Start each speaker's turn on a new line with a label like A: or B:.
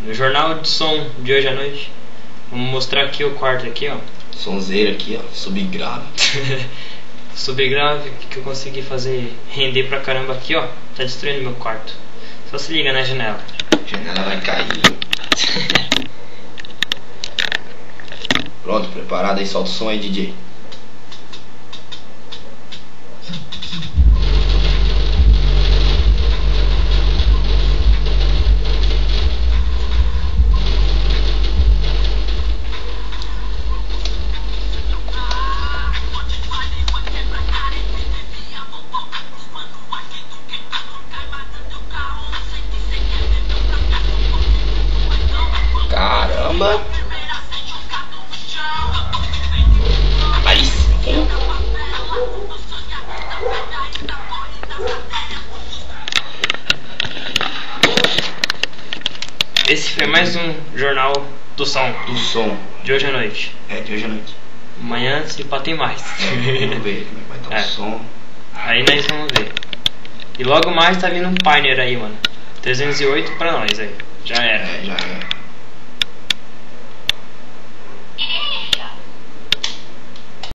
A: No jornal de som de hoje à noite. Vamos mostrar aqui o quarto aqui, ó.
B: Sonzeira aqui, ó, subgrave.
A: Subgrave que eu consegui fazer render pra caramba aqui, ó. Tá destruindo meu quarto. Só se liga na janela.
B: A janela vai cair. Pronto, preparado aí, solta o som aí, DJ. Caramba!
A: Esse foi mais um jornal do som.
B: Do som.
A: De hoje à noite.
B: É, de hoje à noite.
A: Amanhã, se pá, tem mais.
B: Vamos ver como vai estar o som.
A: Aí nós vamos ver. E logo mais tá vindo um Pioneer aí, mano. 308 pra nós aí. Já era.
B: É, já era.